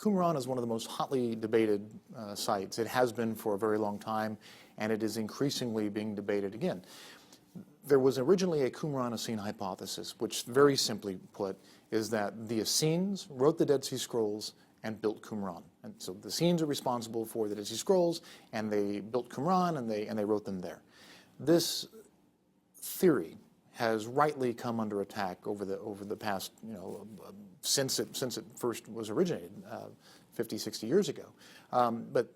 Qumran is one of the most hotly debated sites. It has been for a very long time, and it is increasingly being debated again. There was originally a Qumran-Essene hypothesis, which very simply put is that the Essenes wrote the Dead Sea Scrolls and built Qumran. And so the Essenes are responsible for the Dead Sea Scrolls, and they built Qumran, and they wrote them there. This theory has rightly come under attack over the past, since it first was originated 50, 60 years ago. But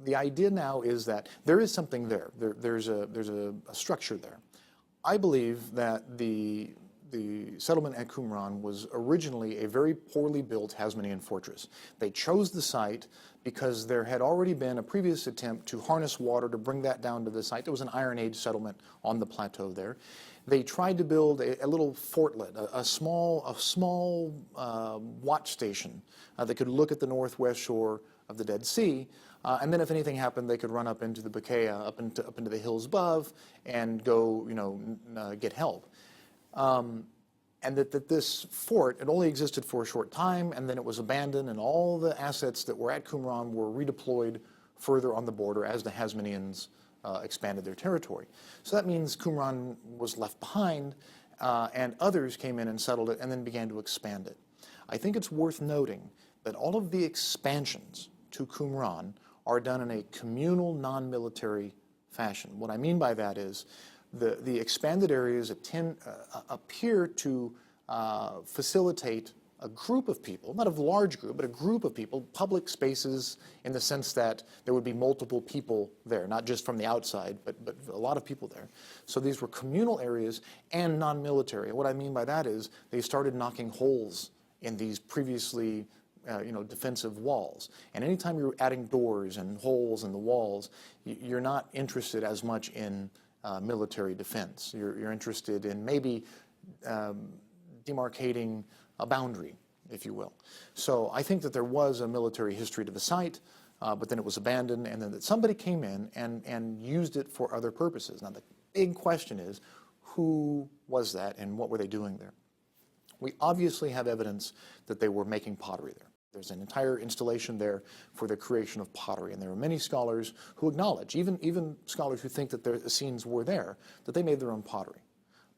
the idea now is that there is something there. There's a structure there. I believe that the settlement at Qumran was originally a very poorly built Hasmonean fortress. They chose the site because there had already been a previous attempt to harness water to bring that down to the site. There was an Iron Age settlement on the plateau there. They tried to build a little fortlet, a small watch station that could look at the northwest shore of the Dead Sea. And then if anything happened, they could run up into the Bekaa, up into the hills above, and go, get help. And that this fort, it only existed for a short time, and then it was abandoned, and all the assets that were at Qumran were redeployed further on the border as the Hasmoneans expanded their territory. So that means Qumran was left behind, and others came in and settled it and then began to expand it. I think it's worth noting that all of the expansions to Qumran are done in a communal, non-military fashion. What I mean by that is the expanded areas appear to facilitate a group of people, not a large group, but a group of people, public spaces in the sense that there would be multiple people there, not just from the outside, but a lot of people there. So these were communal areas and non-military. What I mean by that is they started knocking holes in these previously defensive walls. And anytime you're adding doors and holes in the walls, you're not interested as much in military defense. You're interested in maybe demarcating a boundary, if you will. So I think that there was a military history to the site, but then it was abandoned, and then that somebody came in and used it for other purposes. Now the big question is, who was that and what were they doing there? We obviously have evidence that they were making pottery there. There's an entire installation there for the creation of pottery, and there are many scholars who acknowledge, even scholars who think that the Essenes were there, that they made their own pottery.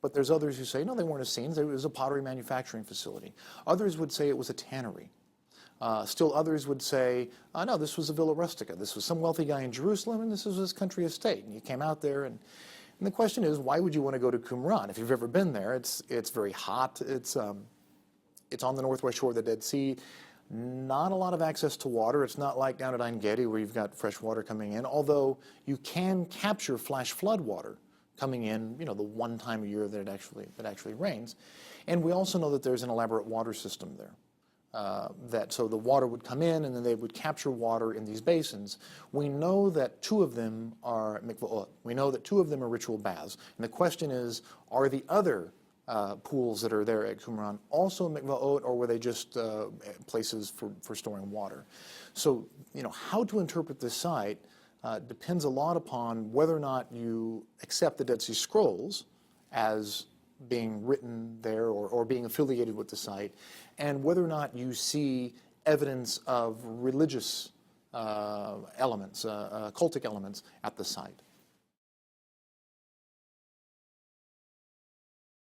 But there's others who say, no, they weren't Essenes, it was a pottery manufacturing facility. Others would say it was a tannery. Still others would say, no, this was a villa rustica. This was some wealthy guy in Jerusalem, and this was his country estate. And you came out there, and the question is, why would you want to go to Qumran? If you've ever been there, it's very hot. It's on the northwest shore of the Dead Sea. Not a lot of access to water. It's not like down at Ein Gedi where you've got fresh water coming in, although you can capture flash flood water coming in, the one time a year that it actually rains. And we also know that there's an elaborate water system there. So the water would come in and then they would capture water in these basins. We know that 2 of them are mikva'ot. We know that 2 of them are ritual baths. And the question is, are the other pools that are there at Qumran also mikva'ot, or were they just places for storing water? So, how to interpret this site depends a lot upon whether or not you accept the Dead Sea Scrolls as being written there or being affiliated with the site, and whether or not you see evidence of religious elements, cultic elements at the site.